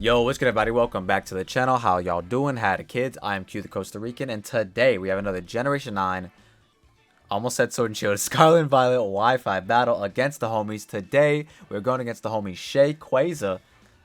Yo, what's good, everybody? Welcome back to the channel. How y'all doing? How the kids? I am Q the Costa Rican, and today we have another Generation 9, almost said Sword and Shield, Scarlet and Violet Wi-Fi battle against the homies. Today, we're going against the homie Shay Quaza.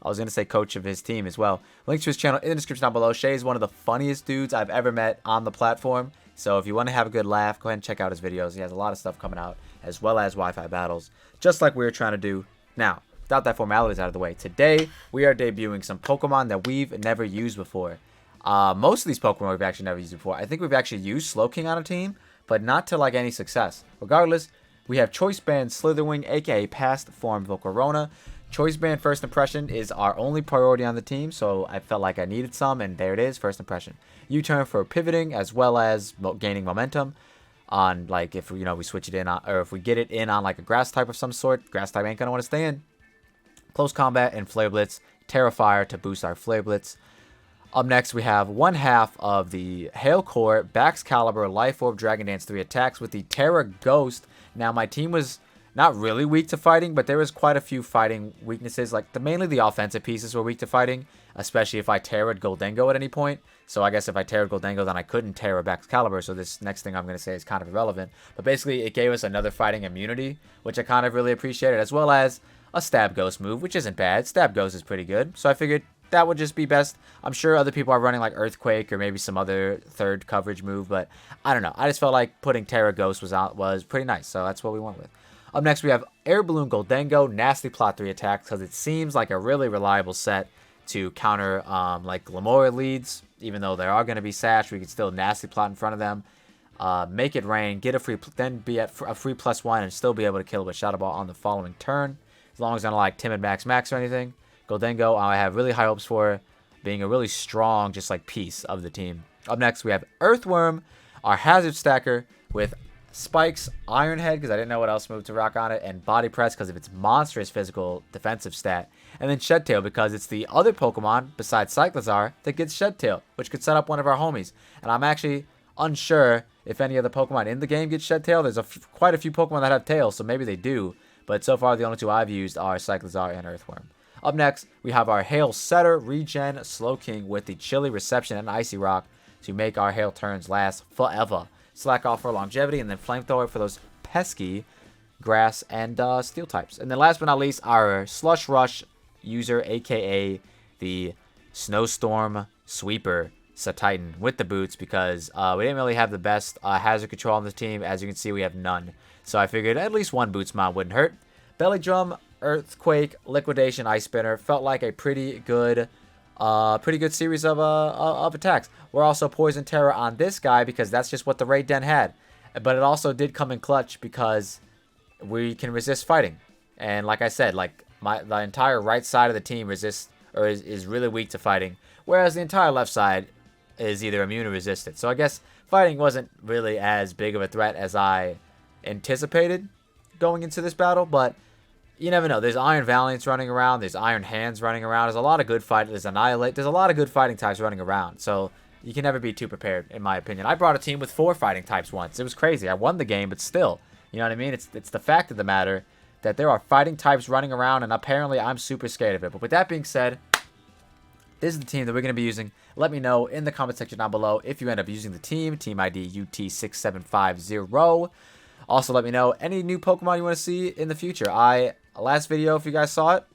I was going to say coach of his team as well. Link to his channel in the description down below. Shay is one of the funniest dudes I've ever met on the platform. So if you want to have a good laugh, go ahead and check out his videos. He has a lot of stuff coming out, as well as Wi-Fi battles, just like we were trying to do now. Without that formalities out of the way, today we are debuting some Pokemon that we've never used before. Most of these Pokemon we've actually never used before. I think we've actually used Slowking on a team, but not to like any success. Regardless, we have Choice Band Slitherwing, aka Past Form Volcarona. Choice Band First Impression is our only priority on the team, so I felt like I needed some, and there it is, First Impression. U-turn for pivoting as well as gaining momentum. On like if we switch it in on, or if we get it in on like a grass type of some sort, grass type ain't gonna want to stay in. Close Combat and Flare Blitz, Terrafire to boost our Flare Blitz. Up next, we have one half of the Hail Core, Bax Caliber, Life Orb, Dragon Dance 3 attacks with the Terra Ghost. Now, my team was not really weak to fighting, but there was quite a few fighting weaknesses. Like, mainly the offensive pieces were weak to fighting, especially if I Terra'd Gholdengo at any point. So I guess if I Terra'd Gholdengo, then I couldn't Terra Bax Caliber, so this next thing I'm going to say is kind of irrelevant. But basically, it gave us another fighting immunity, which I kind of really appreciated, as well as a Stab Ghost move, which isn't bad. Stab Ghost is pretty good, so I figured that would just be best. I'm sure other people are running like Earthquake or maybe some other third coverage move, but I don't know. I just felt like putting Terra Ghost was pretty nice, so that's what we went with. Up next, we have Air Balloon Gholdengo, Nasty Plot 3 attacks, because it seems like a really reliable set to counter like Glamora leads. Even though they are going to be Sash, we can still Nasty Plot in front of them. Make it rain, get a free, then be at a free +1 and still be able to kill with Shadow Ball on the following turn. As long as I don't like Timid Max or anything. Gholdengo, I have really high hopes for being a really strong, just like piece of the team. Up next, we have Earthworm, our Hazard Stacker with Spikes, Iron Head, because I didn't know what else move to rock on it, and Body Press because of its monstrous physical defensive stat. And then Shed Tail because it's the other Pokemon, besides Cyclizar, that gets Shed Tail, which could set up one of our homies. And I'm actually unsure if any of the Pokemon in the game get Shed Tail. There's quite a few Pokemon that have tails, so maybe they do. But so far, the only two I've used are Cyclizar and Earthworm. Up next, we have our Hail Setter, Regen, Slowking with the Chilly Reception and Icy Rock to make our Hail turns last forever. Slack Off for longevity, and then Flamethrower for those pesky Grass and Steel types. And then last but not least, our Slush Rush user, aka the Snowstorm Sweeper Titan with the boots, because we didn't really have the best hazard control on the team. As you can see, we have none. So I figured at least one boots mod wouldn't hurt. Belly Drum, Earthquake, Liquidation, Ice Spinner felt like a pretty good series of attacks. We're also Poison Terror on this guy because that's just what the Raid Den had. But it also did come in clutch because we can resist fighting. And like I said, like the entire right side of the team resists or is really weak to fighting, whereas the entire left side is either immune or resistant. So I guess fighting wasn't really as big of a threat as I anticipated going into this battle, but you never know. There's Iron Valiants running around. There's Iron Hands running around. There's a lot of good fighting. There's Annihilate. There's a lot of good fighting types running around. So you can never be too prepared, in my opinion. I brought a team with 4 fighting types once. It was crazy. I won the game, but still, you know what I mean? It's the fact of the matter that there are fighting types running around, and apparently I'm super scared of it. But with that being said, this is the team that we're going to be using. Let me know in the comment section down below if you end up using the team ID UT6750. Also, let me know any new Pokemon you want to see in the future. Last video, if you guys saw it,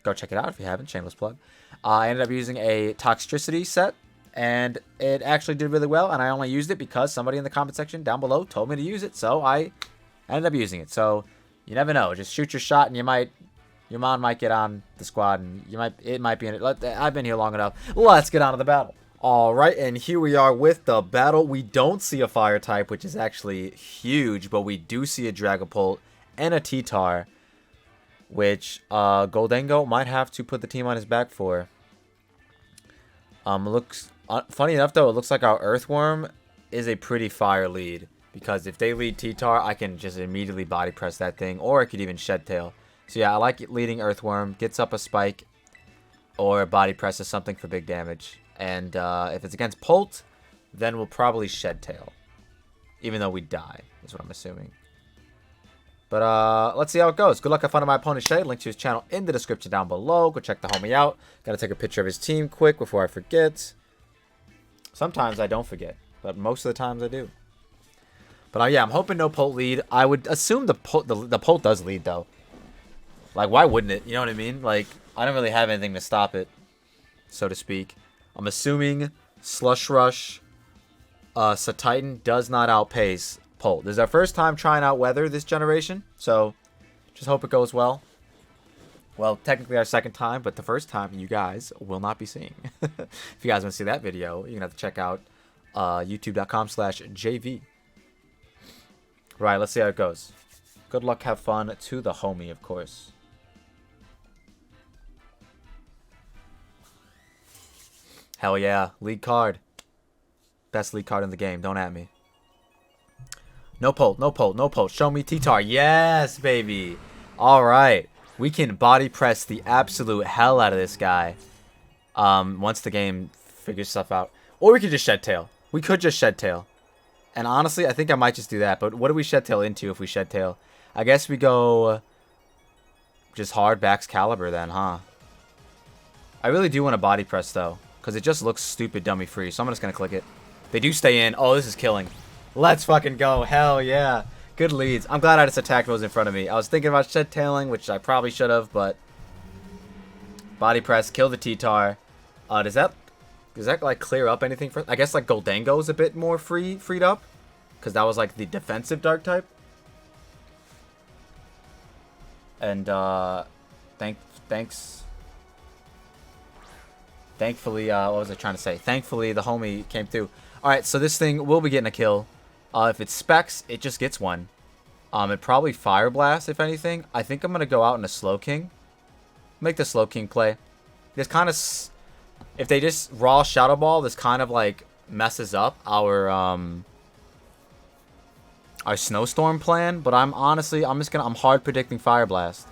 go check it out if you haven't. Shameless plug. I ended up using a Toxtricity set, and it actually did really well, and I only used it because somebody in the comment section down below told me to use it, so I ended up using it. So, you never know. Just shoot your shot, and your mom might get on the squad, and it might be in it. I've been here long enough. Let's get on to the battle. Alright, and here we are with the battle. We don't see a fire type, which is actually huge, but we do see a Dragapult and a T-Tar, which Gholdengo might have to put the team on his back for. Looks funny enough though, it looks like our Earthworm is a pretty fire lead, because if they lead T-Tar, I can just immediately body press that thing, or I could even Shed Tail. So yeah, I like it leading Earthworm, gets up a Spike, or body presses something for big damage. And if it's against Pult, then we'll probably Shed Tail, even though we die, is what I'm assuming. But let's see how it goes. Good luck, have fun on my opponent Shay. Link to his channel in the description down below. Go check the homie out. Gotta take a picture of his team quick before I forget. Sometimes I don't forget, but most of the times I do. But yeah, I'm hoping no Polt lead. I would assume the Polt does lead though. Like, why wouldn't it? You know what I mean? Like, I don't really have anything to stop it, so to speak. I'm assuming Slush Rush Satitan does not outpace Polt. This is our first time trying out weather this generation, so just hope it goes well. Well, technically our second time, but the first time you guys will not be seeing. If you guys want to see that video, you're going to have to check out youtube.com/JV. Right, let's see how it goes. Good luck, have fun to the homie, of course. Hell yeah, lead card. Best lead card in the game, don't at me. No Polt, no Polt, no Polt. Show me T-Tar. Yes, baby. All right. We can body press the absolute hell out of this guy once the game figures stuff out. Or we could just Shed Tail. We could just Shed Tail. And honestly, I think I might just do that. But what do we Shed Tail into if we Shed Tail? I guess we go just hard backs Caliber then, huh? I really do want to body press, though. Because it just looks stupid dummy free. So I'm just going to click it. They do stay in. Oh, this is killing. Let's fucking go. Hell yeah. Good leads. I'm glad I just attacked what was in front of me. I was thinking about Shed Tailing, which I probably should have, but body press, kill the T-Tar. Does that like clear up anything for? I guess like Gholdengo is a bit more freed up, because that was like the defensive dark type. And thankfully, what was I trying to say? Thankfully, the homie came through. All right, so this thing will be getting a kill. If it specs, it just gets one. It probably Fire Blast, if anything. I think I'm going to go out in a Slow King. Make the Slow King play. This kind of... If they just raw Shadow Ball, this kind of, like, messes up our Snowstorm plan. But I'm hard predicting Fire Blast.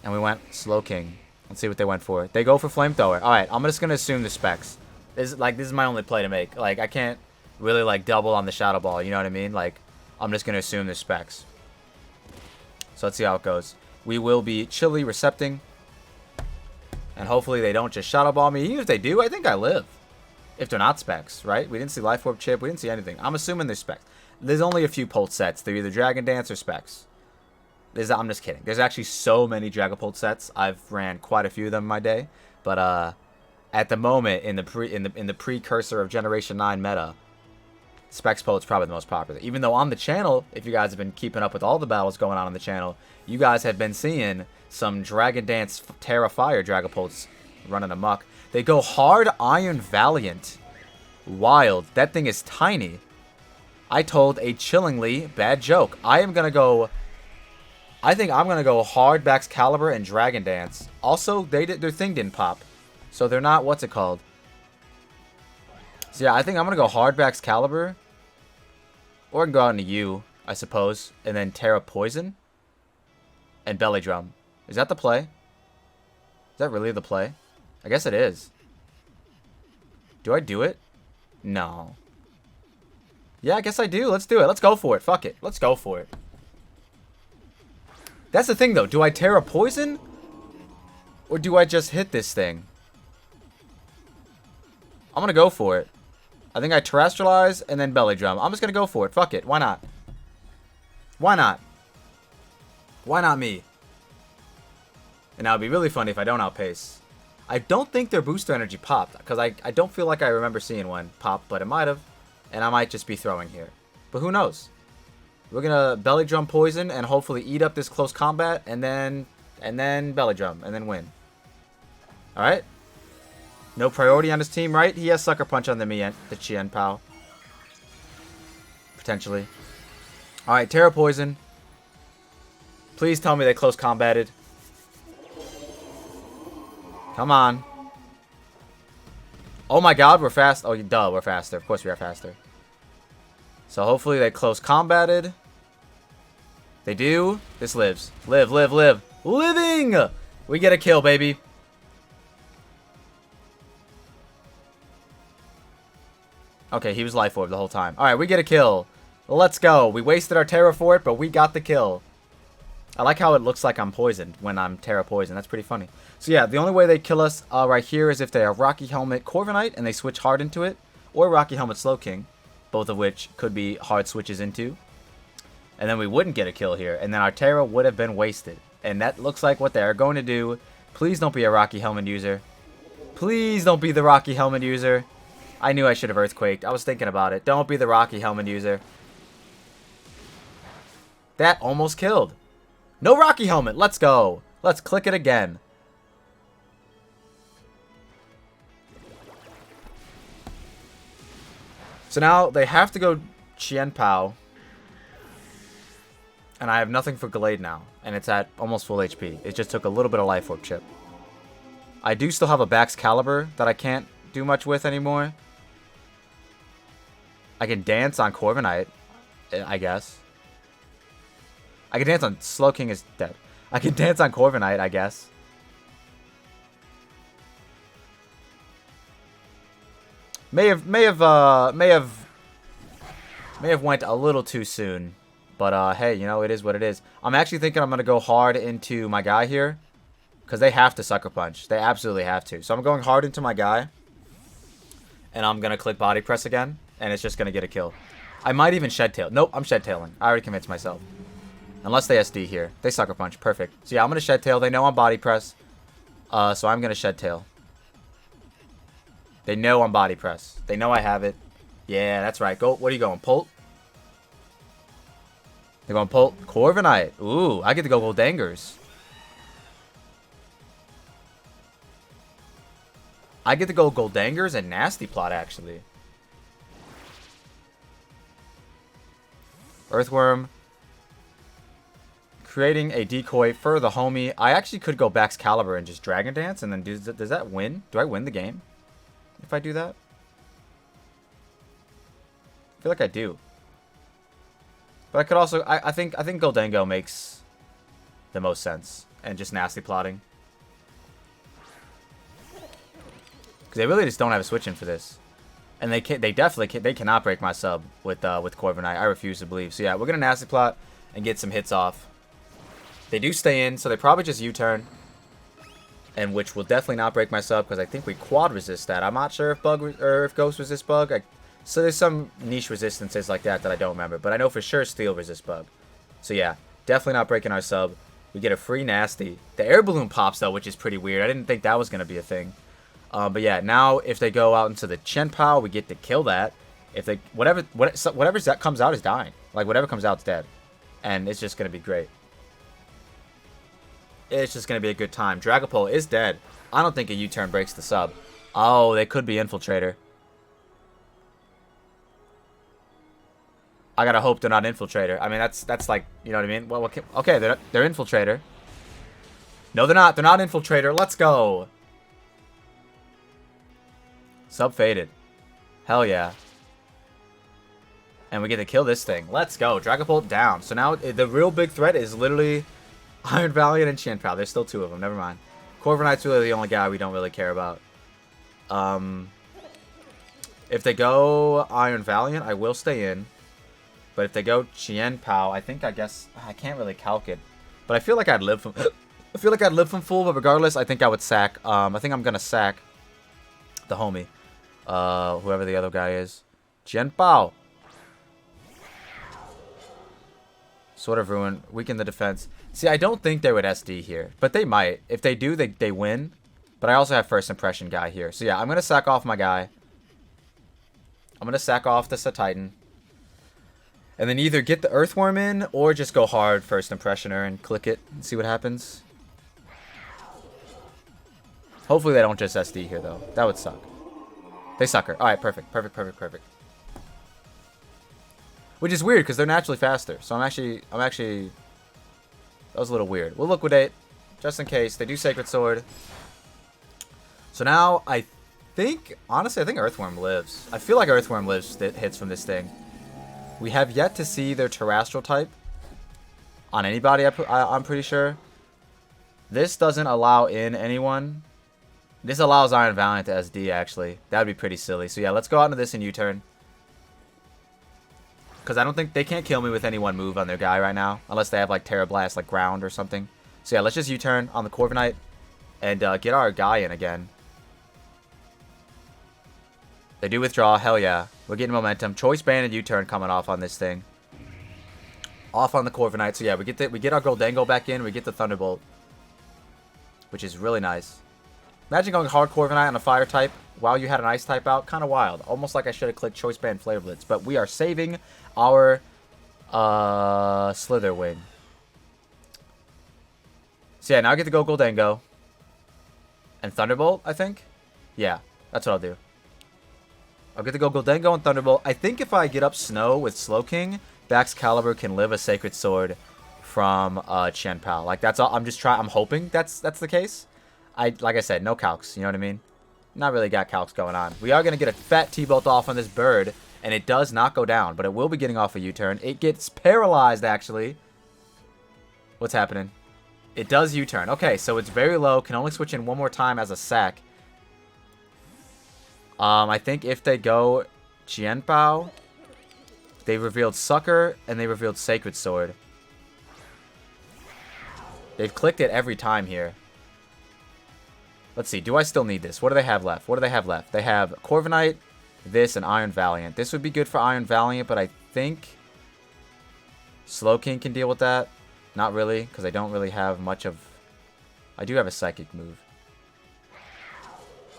And we went Slow King. Let's see what they went for. They go for Flamethrower. Alright, I'm just going to assume the specs. This is my only play to make. Like, I can't really, like, double on the Shadow Ball. You know what I mean? Like, I'm just going to assume the specs. So let's see how it goes. We will be chilly recepting. And hopefully they don't just Shadow Ball me. Even if they do, I think I live. If they're not specs, right? We didn't see Life Orb Chip. We didn't see anything. I'm assuming they're specs. There's only a few Polt sets. They're either Dragon Dance or specs. I'm just kidding. There's actually so many Dragapult sets. I've ran quite a few of them in my day. But, at the moment, in the precursor of Generation 9 meta, Specs Polt is probably the most popular. Even though on the channel, if you guys have been keeping up with all the battles going on the channel, you guys have been seeing some Dragon Dance Terra Fire Dragapults running amok. They go hard Iron Valiant. Wild. That thing is tiny. I told a chillingly bad joke. I think I'm going to go hard backs Caliber and Dragon Dance. Also, their thing didn't pop. So they're not, what's it called? So yeah, I think I'm going to go hardbacks Caliber. Or I can go out into U, I suppose. And then Terra Poison. And Belly Drum. Is that the play? Is that really the play? I guess it is. Do I do it? No. Yeah, I guess I do. Let's do it. Let's go for it. Fuck it. Let's go for it. That's the thing, though. Do I Terra Poison? Or do I just hit this thing? I'm going to go for it. I think I Terrestrialize and then Belly Drum. I'm just going to go for it. Fuck it. Why not? Why not? Why not me? And now it'd be really funny if I don't outpace. I don't think their booster energy popped. Because I don't feel like I remember seeing one pop. But it might have. And I might just be throwing here. But who knows? We're going to Belly Drum Poison and hopefully eat up this close combat. And then Belly Drum. And then win. Alright? No priority on his team, right? He has Sucker Punch on the Chien Pao. Potentially. Alright, Terra Poison. Please tell me they close combated. Come on. Oh my god, we're fast. Oh, duh, we're faster. Of course we are faster. So hopefully they close combated. They do. This lives. Live, live, live. Living! We get a kill, baby. Okay, he was Life Orb the whole time. Alright, we get a kill. Let's go. We wasted our Terra for it, but we got the kill. I like how it looks like I'm poisoned when I'm Terra poisoned. That's pretty funny. So yeah, the only way they kill us right here is if they have Rocky Helmet Corviknight and they switch hard into it, or Rocky Helmet Slowking, both of which could be hard switches into. And then we wouldn't get a kill here, and then our Terra would have been wasted. And that looks like what they're going to do. Please don't be a Rocky Helmet user. Please don't be the Rocky Helmet user. I knew I should have Earthquaked. I was thinking about it. Don't be the Rocky Helmet user. That almost killed. No Rocky Helmet. Let's go. Let's click it again. So now they have to go Chien Pao. And I have nothing for Gallade now. And it's at almost full HP. It just took a little bit of Life Orb chip. I do still have a Baxcalibur that I can't do much with anymore. I can dance on Corviknight, I guess. I can dance on Slowking is dead. I can dance on Corviknight, I guess. May have went a little too soon. But, hey, you know, it is what it is. I'm actually thinking I'm going to go hard into my guy here. Because they have to Sucker Punch. They absolutely have to. So I'm going hard into my guy. And I'm going to click Body Press again. And it's just going to get a kill. I might even Shed Tail. Nope, I'm Shed Tailing. I already convinced myself. Unless they SD here. They Sucker Punch. Perfect. So yeah, I'm going to Shed Tail. They know I'm Body Press. So I'm going to Shed Tail. They know I'm Body Press. They know I have it. Yeah, that's right. Go. What are you going? Pult? They're going Pult. Corviknight. Ooh, I get to go Gholdengers. I get to go Gholdengers and Nasty Plot, actually. Earthworm. Creating a decoy for the homie. I actually could go Baxcalibur and just Dragon Dance, and then does that win? Do I win the game if I do that? I feel like I do. But I could also... I think Gholdengo makes the most sense. And just Nasty Plotting. Because they really just don't have a switch in for this. And they cannot break my sub with Corviknight. I refuse to believe. So yeah, we're going to Nasty Plot and get some hits off. They do stay in, so they probably just U-turn. And which will definitely not break my sub, because I think we quad resist that. I'm not sure if if Ghost resist Bug. So there's some niche resistances like that I don't remember. But I know for sure Steel resists Bug. So yeah, definitely not breaking our sub. We get a free Nasty. The Air Balloon pops, though, which is pretty weird. I didn't think that was going to be a thing. But yeah, now if they go out into the Chien Pao, we get to kill that. If they whatever that comes out is dying. Like whatever comes out is dead, and it's just gonna be great. It's just gonna be a good time. Dragapult is dead. I don't think a U-turn breaks the sub. Oh, they could be Infiltrator. I gotta hope they're not Infiltrator. I mean, that's like, you know what I mean. Well, okay, they're Infiltrator. No, they're not. They're not Infiltrator. Let's go. Sub faded. Hell yeah. And we get to kill this thing. Let's go. Dragapult down. So now the real big threat is literally Iron Valiant and Chien Pao. There's still two of them. Never mind. Corviknight's really the only guy we don't really care about. If they go Iron Valiant, I will stay in. But if they go Chien Pao, I guess I can't really calc it. But I feel like I'd live from full, but regardless, I think I would sack. I think I'm gonna sack the homie. Whoever the other guy is. Chien Pao. Sword of Ruin. Weaken the defense. See, I don't think they would SD here. But they might. If they do, they win. But I also have First Impression guy here. So yeah, I'm going to sack off my guy. I'm going to sack off the Titan. And then either get the Earthworm in, or just go hard First Impressioner and click it and see what happens. Hopefully they don't just SD here, though. That would suck. They sucker. Alright, perfect. Perfect. Which is weird, because they're naturally faster. So I'm actually... That was a little weird. We'll liquidate, just in case. They do Sacred Sword. So now, I think... Honestly, I think Earthworm lives. I feel like Earthworm lives hits from this thing. We have yet to see their Terrestrial type on anybody, I'm pretty sure. This doesn't allow in anyone. This allows Iron Valiant to SD, actually. That would be pretty silly. So yeah, let's go out into this and U-turn. Because I don't think they can't kill me with any one move on their guy right now. Unless they have like Terra Blast, like ground or something. So yeah, let's just U-turn on the Corviknight. And get our guy in again. They do withdraw. Hell yeah. We're getting momentum. Choice Band and U-turn coming off on this thing. Off on the Corviknight. So yeah, we get our Gholdengo back in. We get the Thunderbolt. Which is really nice. Imagine going hard Corviknight on a fire type while you had an ice type out. Kind of wild. Almost like I should have clicked Choice Band Flare Blitz. But we are saving our Slitherwing. So yeah, now I get to go Gholdengo. And Thunderbolt, I think? Yeah, that's what I'll do. I'll get to go Gholdengo and Thunderbolt. I think if I get up Snow with Slowking, Baxcalibur can live a Sacred Sword from Chien-Pao. Like, that's all. I'm hoping that's the case. Like I said, no calcs. You know what I mean? Not really got calcs going on. We are going to get a fat T-Bolt off on this bird, and it does not go down, but it will be getting off a U-turn. It gets paralyzed, actually. What's happening? It does U-turn. Okay, so it's very low. Can only switch in one more time as a sack. I think if they go Chien-Pao, they revealed Sucker, and they revealed Sacred Sword. They've clicked it every time here. Let's see. Do I still need this? What do they have left? What do they have left? They have Corviknight, this, and Iron Valiant. This would be good for Iron Valiant, but I think Slowking can deal with that. Not really, because I don't really have much of... I do have a Psychic move.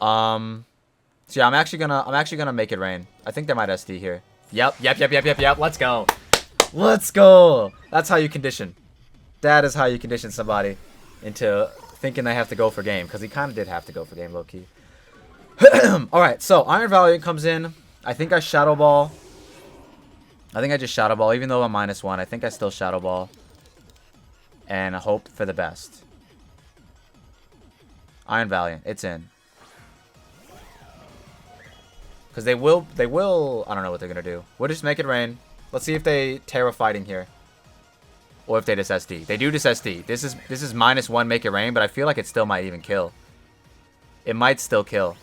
So yeah, I'm actually gonna make it rain. I think they might SD here. Yep. Let's go. Let's go. That's how you condition. That is how you condition somebody into thinking they have to go for game, because he kind of did have to go for game, low key. All right, so Iron Valiant comes in. I think I Shadow Ball. I think I just Shadow Ball, even though I'm -1. I think I still Shadow Ball. And hope for the best. Iron Valiant, it's in. Because they will, I don't know what they're going to do. We'll just make it rain. Let's see if they Terra Fighting here. Or if they just SD. They do just SD. This is -1 make it rain, but I feel like it still might even kill. It might still kill.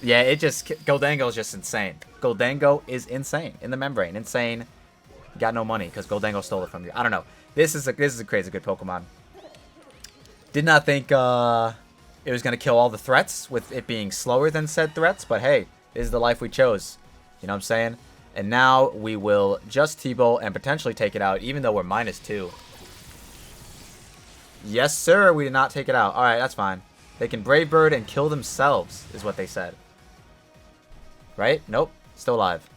Yeah, Gholdengo is just insane. Gholdengo is insane. In the membrane. Insane. Got no money because Gholdengo stole it from you. I don't know. This is a crazy good Pokemon. Did not think it was going to kill all the threats with it being slower than said threats. But hey, this is the life we chose. You know what I'm saying? And now we will just T-Bolt and potentially take it out, even though we're -2. Yes, sir. We did not take it out. All right, that's fine. They can Brave Bird and kill themselves, is what they said. Right? Nope. Still alive.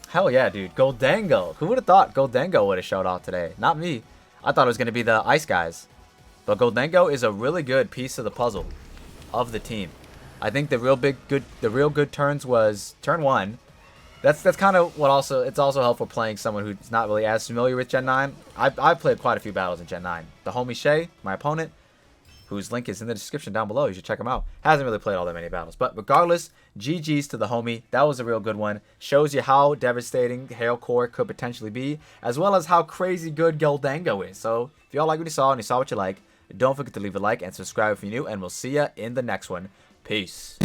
Hell yeah, dude. Gholdengo. Who would have thought Gholdengo would have showed off today? Not me. I thought it was going to be the Ice guys. But Gholdengo is a really good piece of the puzzle of the team. I think the real good turns was turn 1. That's kind of what also, it's also helpful playing someone who's not really as familiar with Gen 9. I've played quite a few battles in Gen 9. The homie Shay, my opponent, whose link is in the description down below. You should check him out. Hasn't really played all that many battles. But regardless, GG's to the homie. That was a real good one. Shows you how devastating Hail Core could potentially be, as well as how crazy good Gholdengo is. So if y'all like what you saw and you saw what you like, don't forget to leave a like and subscribe if you're new, and we'll see ya in the next one. Peace.